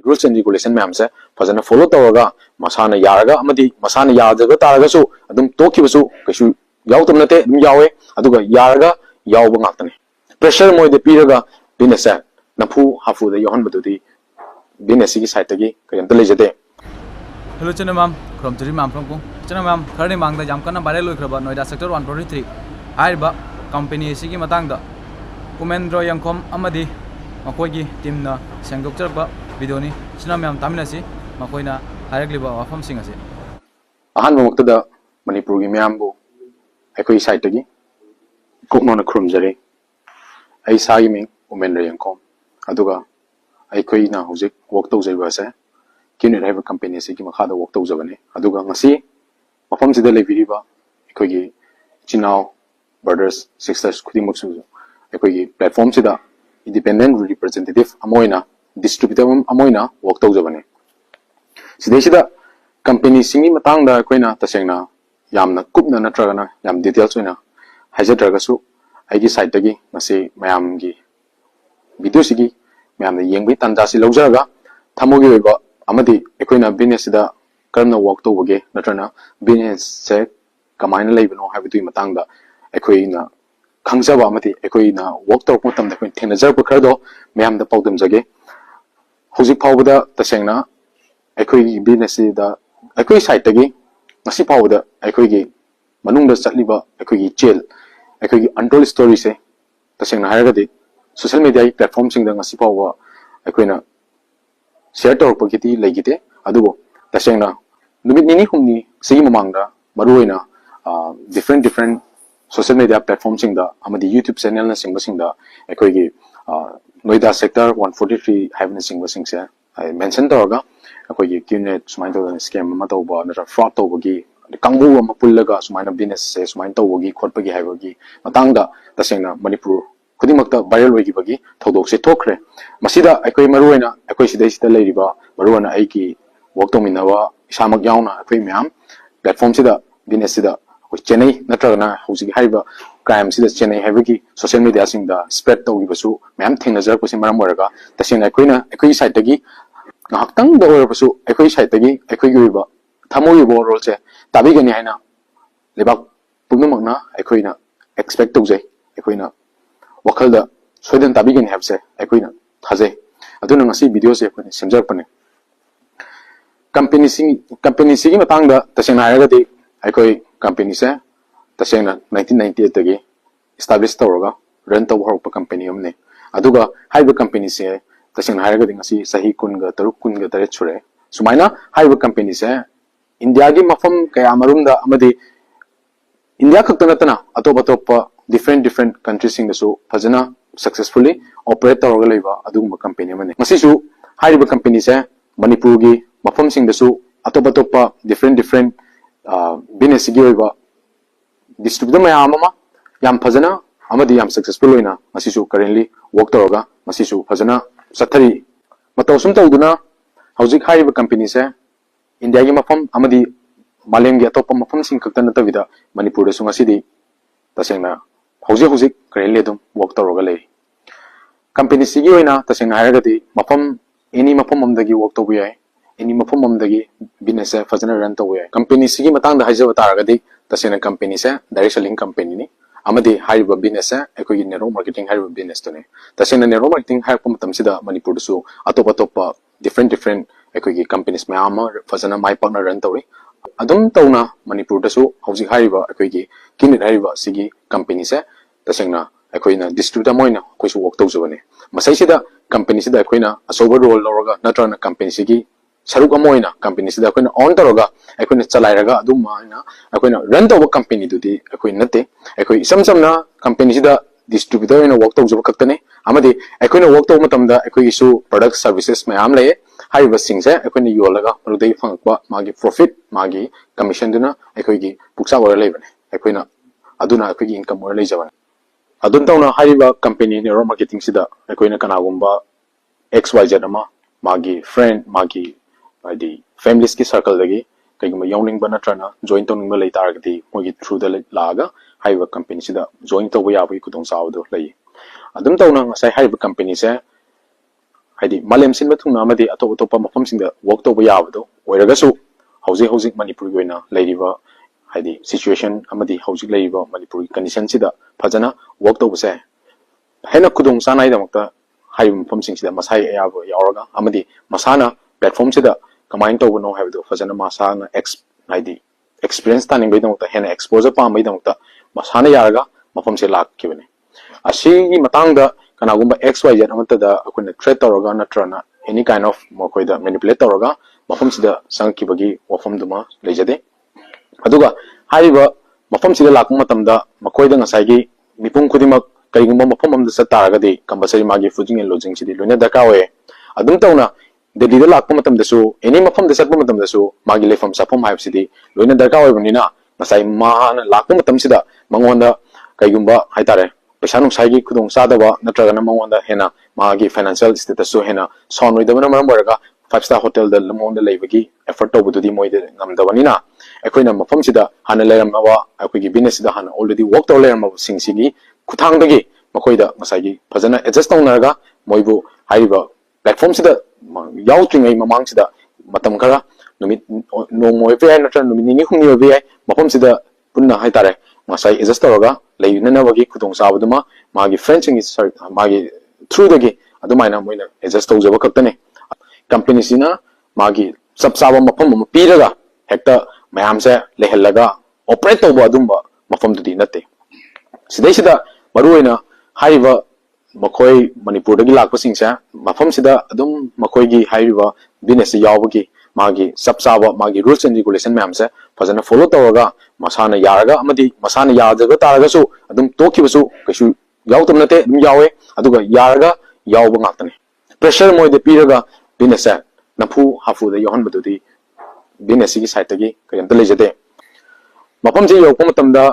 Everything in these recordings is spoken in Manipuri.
rules and regulation मैम से फजन follow तौरगा मसाना यारगा अमदी मसाना यादगा तारगसु अदुम तोखिबसु कछु याउतम नते अदुम यावे अदुगा यारगा यावबा ngaktane pressure मोय दे पीरगा business से नफु हाफु दे योहन बदुदी business की साइड तगी कयंत लेजते हेलो चना मैम क्रमचरी मैम फ्रमको चना मैम खरने मांगदा जाम कना बारे लोइख्रबा नोइडा सेक्टर 143 हाइबा कंपनी सिगी मतांगदा कुमेंद्र यंखोम अमदी मखोगी टीमना सेंगदोक्चरबा वीडियोनी चना मैम तामिनासी मखोइना हाइरक्लिबा वाफम सिंग असे अहान मक्तदा मणिपुर की मैम बो अखोई साइड तगी कुकनोना खुरमजरे आई सागी मिंग कुमेंद्र यंखोम अदुगा अखोइना हुजिक वर्क तौजैबासे किने राइव कंपनी से की मखादा वर्क तौजबने अदुगा ngasi मफम सिदा लेबिरिबा अखोगी चिनाव ब्रदर्स सिस्टर्स खुदिमक्सु अखोगी प्लेटफॉर्म सिदा इंडिपेंडेंट रिप्रेजेंटेटिव अमोइना डिस्ट्रीब्यूटर अमोइना वर्क तौजबने सिदेसिदा कंपनी सिंगी मतांगदा अखोइना तसेंगना यामना कुपना नत्रगना याम डिटेल्स ओइना हाइजद्रगसु आइगी साइड तगी ngasi मयामगी वीडियो सिगी मयामना येंगबि तंजासि लौजरगा थमोगी वेबा अमदी अखोइना बिजनेस सिदा करना वर्क तौबगे नत्रना बिजनेस से कमाइना लेबनो हाबितुई मतांगदा अखोइना खंगजबा अमदी अखोइना वर्क तौक मतम दा थेनजरब खरदो मयाम दा पाउदम जगे हुजिक फावबदा तसेंगना अखोइगी बिजनेस सिदा अखोइ साइड तगी ngasi फावबदा अखोइगी मनुंगदा चटलिबा अखोइगी चेल अखोइगी अनटोल्ड स्टोरी से तसेंगना हारगदि सोशल मीडिया प्लेटफॉर्म सिंगदा ngasi फावबा अखोइना शेयर तौरपगीती लेगिते अदुबो तसेंगना नुमित निनी हुमनी सिगी ममांगदा मरुइना डिफरेंट सोशल मीडिया प्लेटफॉर्म सिंगदा अमदी यूट्यूब चैनल ना सिंगबा सिंगदा अखोइगी नोइडा सेक्टर 143 हाइबन सिंगबा सिंगसे आई मेंशन तौरगा अखोइगी क्यूनेट सुमाइन तौरगा स्कैम अमा तौबा नरा फ्रॉड तौबगी कांगबु अमा पुल्लगा सुमाइन बिजनेस से सुमाइन तौबगी खोटपगी हाइबगी मतांगदा तसेंगना मणिपुर खुदिमक्ता वायरल ओइगिबगी थौदोक से थोखरे मसिदा अखोइ मरुइना अखोइ सिदैसिदा लेरिबा मरुना आइकी वर्क तौमिनवा इसामक यावना अखोइ म्याम प्लेटफॉर्म सिदा बिजनेस सिदा अखोइ चेन्नई नत्रगना हुजिग हाइबा क्राइम सिदा चेन्नई हाइबगी सोशल मीडिया सिंगदा स्प्रेड तौगिबसु म्याम थेंगनजरपसि मरम ओरगा तसेंना अखोइना अखोइ साइड तगी ngahakhtang da oirabsu अखोइ साइड तगी अखोइगी ओइबा थमोइबो रोल से ताबिगनि हाइना लेबाक पुनमकना अखोइना एक्सपेक्ट तौजै अखोइना वखलदा सोइदन ताबिगनि हाबसे अखोइना थाजै अदुना ngasi वीडियो से अखोइना सेमजरपने कंपनी सिगी मतंगदा तसेंना हायरगदि अखोइ कंपनी से तसेंना 1998 तगी एस्टैब्लिश तौरगा रन तौ हरप कंपनी हमने अदुगा हाइबा कंपनी से तसेंना हायरगदि ngasi सही कुनगा तरुक कुनगा तरे छुरे सुमाइना हाइबा कंपनी से इंडिया की मफम कया मरुमदा अमदि इंडिया खक्तनतना अतोप अतोप different countries sing so fazana successfully operate tawrga leiba adugumba company amane masisu haiba company se manipur gi mafam sing dasu atopa topa different business gi oiba distributor mayam ama yam fazana amadi yam successful oina masisu currently work tawrga masisu fazana sathari matosum tawduna hojik haiba company se india gi mafam amadi malem gi atopa mafam sing kaktana tawida manipur da sunga sidi tasengna हौजिक करेंले दुम वर्क तौरगा ले कंपनी सिगी ओइना तसेंग हायरगदि मफम एनी मफम अमदगी वर्क तौबु याय एनी मफम अमदगी बिजनेस से फजना रन तौबु याय कंपनी सिगी मतंग दा हाइजब तारगदि तसेंग कंपनी से डायरेक्ट सेलिंग कंपनी नि अमदि हाइब बिजनेस से एकोगी नेरो मार्केटिंग हाइब बिजनेस तने तसेंग नेरो मार्केटिंग हाइब मतम सिदा मणिपुर दसु अतोप अतोप डिफरेंट एकोगी कंपनीज मैम फजना माइ पार्टनर रन तौरी अदुम तौना मणिपुर दसु हौजिक हाइबा एकोगी किनिट हाइबा सिगी कंपनी से तसेंगना अखोइना डिस्ट्रीब्यूटर मोइना कोइसु वर्क तौजबने मसैसिदा कंपनी सिदा अखोइना असोबर रोल लौरगा नत्रना कंपनी सिगी सरुक अमोइना कंपनी सिदा अखोइना ऑन तौरगा अखोइना चलाइरगा अदुमाइना अखोइना रन तौबा कंपनी दुदी अखोइ नते अखोइ समसमना कंपनी सिदा डिस्ट्रीब्यूटर ओइना वर्क तौजब खक्तने अमदि अखोइना वर्क तौब मतमदा अखोइसु प्रोडक्ट सर्विसेज मयाम लय हाइबा सिंगसे अखोइना योलगा मरुदै फंगपा मागी प्रॉफिट मागी कमीशन दुना अखोइगी पुक्सा वर लेबने अखोइना अदुना अखोइगी इनकम वर लेजबने अदुन तौना हाइबा कंपनी नेरो मार्केटिंग सिदा अखोइना कनागुम्बा XYZ अमा मागी फ्रेंड मागी आदि फैमिलीज की सर्कल दगी कईगुम्बा यौनिंग नत्रना जॉइन तौनिंग लई तारगदी मोगी थ्रू द लागा हाइबा कंपनी सिदा जॉइन तौबा याबगी खुदोंग सावदो लई अदुम तौना ngasai हाइबा कंपनी से haidi malem sin bathuna amadi atop atopa mafam singda work toba yabado oiragasu hauzik manipur gi oina leiriba haidi situation amadi hauzik leiriba manipur condition sida fajana work toba se hena kudung sanai damakta hai mafam sing sida masai ayaba yauraga amadi masana platform sida kamain toba no habdo fajana masana haidi experience taning bai damakta hena exposure pa mai damakta masana yaraga mafam se lak kibane asi gi matangda kanagumba xyz amata da akuna threat tawraga natrana any kind of makoida manipulate tawraga mafam sida sangkibagi wafam duma lejade aduga haiba mafam sida lakma matamda makoida ngasai mipung khudimak kaigumba mafam amda sataragadi compulsory magi fooding and lodging sidi loina daka we adum tawna delhi da lakma matamda su any mafam da satpa matamda su magi lefam sapam haib sidi loina daka we bunina ngasai mahana lakma matam sida mangonda kaigumba haitare पैसा नुसाई खुदों सादबा नत्रगना मंगोंदा हेना मागी फाइनेंशियल स्टेटस सो हेना सॉन रोइदबना मरम बरगा 5-star hotel da lamon da leibagi effort tobududi moide ngamdabanina ekoina mafam sida hana leramwa akoigi business da hana already work to leramwa singsigi kuthang dagi makoida masagi fajana adjust tawnaga moibu haiba platform sida yautringai mamang sida matam kara numit no moibe natra numini humni obe mafam sida punna haitare masai adjust tawraga leina wagi kudong sabuduma magi fencing is magi through dagi adumaina moina adjust tawjaba kaktane company sina magi sabsaba mafam piraga hekta mayam se lehelaga operate tawba adumba mafam dudi natte sidai sida maruina haiba makoi manipur dagi lakpa singsa mafam sida adum makoi gi haiba business yawbagi magi sabsaba magi rules and regulation mayam se fazana follow tawraga masana yaraga amadi masana yajaga taraga su adum tokibasu kaisu yawtum nate dum yawe aduga yaraga yawba ngaktane pressure moi de piraga business nafu hafu da yohan badudi business gi site gi kayam telejade mapam je yawpa matamda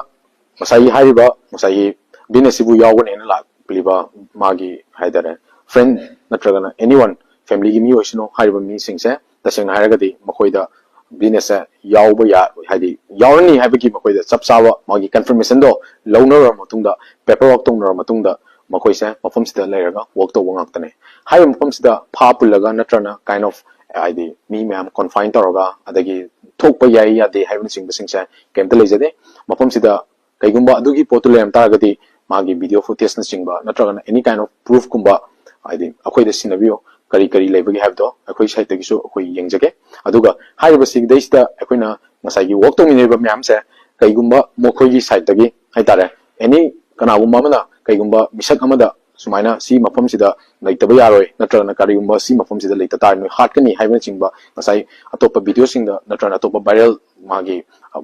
masai hariba masai business bu yawgon en la pliba magi haidare friend natragana anyone family gi mi oisino hariba mi singse taseng haragadi makoida business yawba ya haidi yawrani habigi makoida sabsawa magi confirmation do lownor matungda paperwork tongnor matungda makoise mafam sida leiraga work to wangaktane hai mafam sida pha pulaga natrana kind of haidi mi ma'am confine toroga adagi thokpa yai ya de haibin singse kemta lejade mafam sida kaigumba adugi potulem taragadi magi video footage na singba natraga any kind of proof kumba haidi akoida sinabio kari leibagi habdo akoi site tagisu akoi yengjage aduga haiba sigdeista akoina ngasai work to mineba myam se kaigumba mokoi gi site tagi haitare any kanagumba mana kaigumba misak amada sumaina si mafam sida leitaba yaroi natrana karigumba si mafam sida leita tar no hatkani haiba chingba ngasai atopa video singda natrana atopa viral magi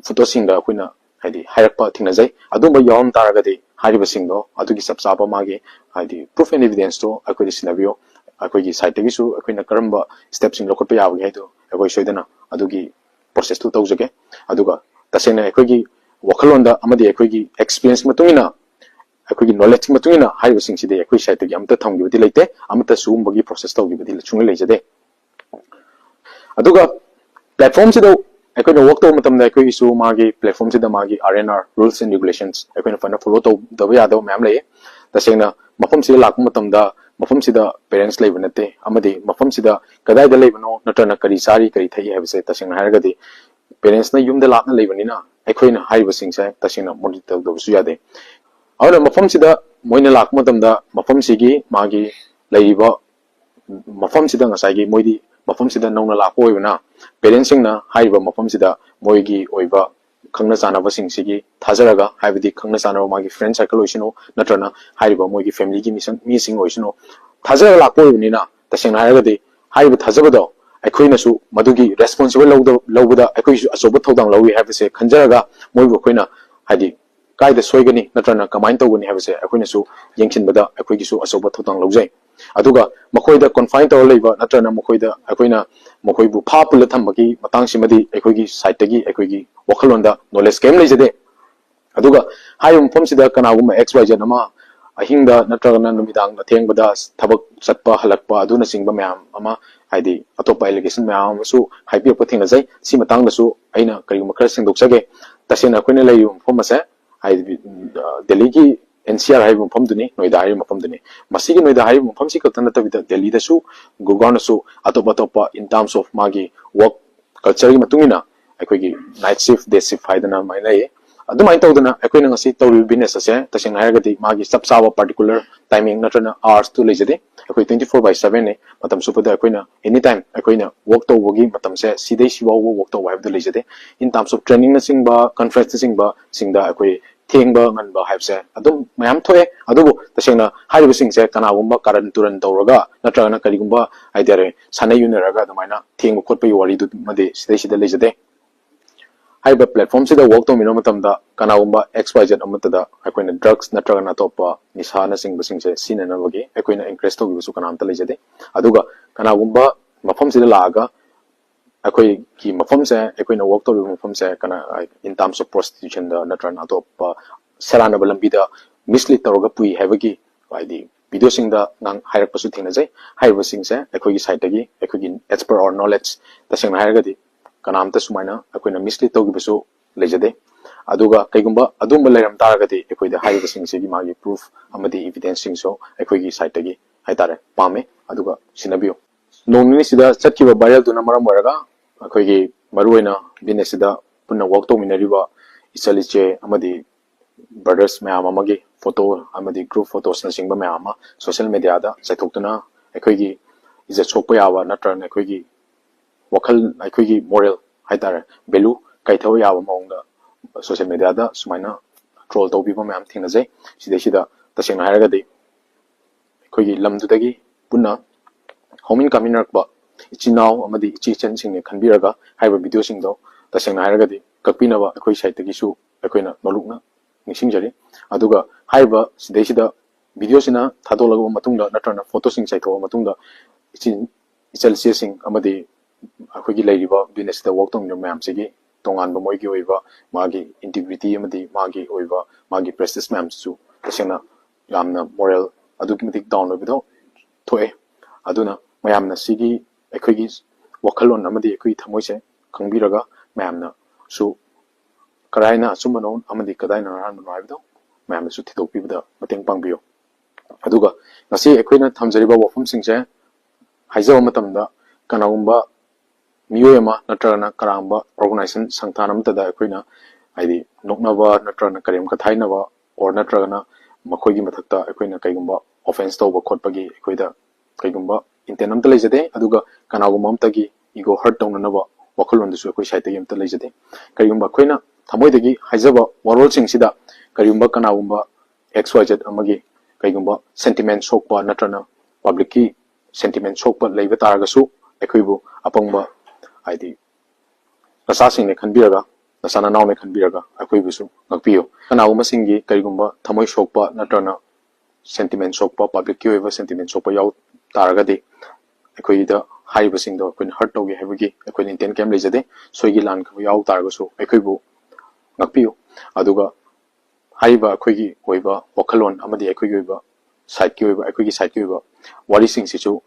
photo singda akoina haidi hairakpa thingnajai adumba yawam taragadi haiba singdo adugi sabsaba magi haidi proof and evidence to akoi sinabio akoigi site tagisu akoina karamba steps in lokot yabagi haido akoi soidana adugi process tu tawjage aduga tasena akoigi wakhalonda amadi akoigi experience matungina akoigi knowledge matungina haiba singside akoi site tagi amta thamgibadi leite amta sumbagi process tawgibadi chunga leijade aduga platform sida akoina work taw matamda akoi su magi platform sida magi RNR rules and regulations akoina fana follow taw dawa yado ma'am lei tasena mafam sida lakpa matamda mafam sida parents leiba nate amadi mafam sida kadai da leibano natrana kari sari kari thai habse tasing haragadi parents na yumda lakna leibanina aikoina haiba singsa tasina monitor tawsu yade awna mafam sida moina lak matamda mafam sigi magi leiba mafam sida ngasai gi moidi mafam sida nongna lakpo oibana parents singna haiba mafam sida moigi oiba khangna sanaba singsigi thajaraga haibadi khangna sanaba magi friend circle oisino natrana haiba moigi family gi missing oisino thajara lakpo ibnina taseng haragadi haiba thajabado aikoina su madugi responsible lowda aikoisu asoba thodang lowi habse khanjaraga moibu koina haidi kaida soigani natrana kamain tawgani habse aikoina su yengchinbada aikoigi su asoba thodang lowjai aduga makoida confine taw leiba natrana makoida aikoina makoibu pha pula thambagi matang simadi aikoigi site tagi aikoigi wakhalonda knowledge game leijade aduga hayum phom sida kanaguma xyz nama ahingda natragana numidang na thengbada thabak chatpa halakpa aduna singba mayam ama haidi atopa allegation mayam su haipi pa thingna jai si matang da su aina kariguma khar singdok sage tasena koina layum phom ase haidi delhi ki NCR hai mafam duni noida hai mafam duni masigi noida hai mafam si katana tabida Delhi da su Gurgaon su atopa in terms of magi work culture gi matungina akoigi night shift day shift haidana maina ye adumai tawdana akoina ngasi tawri business ase taseng hairagadi magi sapsawa particular timing natrana hours to lejade akoi 24/7 ne matam supada akoina anytime akoina work to wogi matam se sidai siwa work to wife de lejade in terms of training na singba conference singba singda akoi thengba nganba haibse adum mayam thoe adubu tasengna haribu singse kanagumba karan turan tawraga natrana karigumba aidare sanai yuneraga adumaina thengba khotpa wari du made sidai sida lejade haiba platform sida work to mino matamda kanagumba xyz amatada akoina drugs natrana topa nisana singba singse sinana wagi akoina encourage to bisu kanamta lejade aduga kanagumba mafam sida laga akoi ki mafam se akoina work to mafam se kana in terms of prostitution da natrana topa serana balambi da mislead tawga pui habagi di video sing da nang hairak pasu thina jai haiba sing se akoi gi site gi akoi gi as per our knowledge ta sing hairaga di kanamta sumaina akoina mislead tawgi bisu lejade aduga kaigumba adumba leram taragati akoi da haiba sing se gi magi proof amadi evidence sing so akoi gi site gi haitare pame aduga sinabiyo nongni sida chatkiba viral duna maram waraga akoi gi maruina business sida punna work to minariba ichaliche amadi brothers mayam amagi photo amadi group photos na singba mayam social media da chaithoktuna akoi gi iza chokpa yawa natrana akoi gi wakal akoi gi moral haitare value kaithaw yawa maungda social media da sumaina troll to biba mayam thingna jai sida tasengna hairaga de akoi gi lamdu dagi punna homin kaminak ichinaw amadi ichichen singne khanbiraga haiba video singdo tasengna hairaga de kakpina ba akoi site gi su akoina nolukna nisingjari aduga haiba sidesida video sina thadolaga matungda natrana photo sing chaitho matungda ichal sing amadi akoigi lairiba business da work tong mayam sigi tongan ba moigi oiba magi integrity amadi magi oiba magi prestige mayam su tasena yamna moral adugi mitik down obido thoe aduna mayamna sigi akoigi wakhalon amadi akoi thamoise khangbiraga mayamna su karaina sumano amadi kadaina ran noibido mayam su thidok pibda mateng pangbiyo aduga ngasi akoina thamjariba wafum singse haijawa matamda kanagumba miyoyama natrana karamba organization sangthanam tada akoina aidi noknaba natrana karim kathainaba or natrana makhoigi mathakta akoina kaigumba offense tawba khotpagi akoida kaigumba intenam ta lejade aduga kanagumba amtagi ego hurt tawnanaba wakhalon dusu akoi site gi amta lejade kaigumba akoina thamoidagi haijaba warol singsida kariyumba kanagumba xyz amagi kaigumba sentiment sokpa natrana public ki sentiment sokpa leiba taragasu ekoibu apangba aidi nasa singne khanbiraga nasana nawne khanbiraga akoibusu ngakpiyo kanagumba singi karigumba thamoi sokpa natrana sentiment sokpa public ki oiba sentiment sokpa yaw taragadi ekoida haiba singdo koin hurt togi habagi ekoin intent kem lejade soigi lan ko yaw taragasu ekoibu ngakpiyo aduga haiba akoigi oiba wakhalon amadi akoigi oiba site ki oiba akoigi site ki oiba wari sing sichu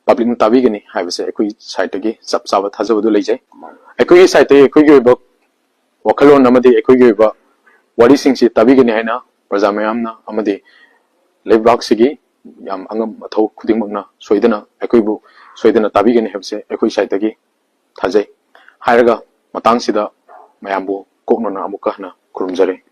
public na tabigani haibase akoigi site gi chap chaba thajabadu leijai akoigi site akoigi oiba wakhalon amadi akoigi oiba wari sing si tabigani haina praja mayamna amadi leibak sigi yam angam mathau khudingmakna soidana akoibu soidana tabigani haibase akoigi site gi thajai hairaga matang sida mayambu koknona amukahna kurumjare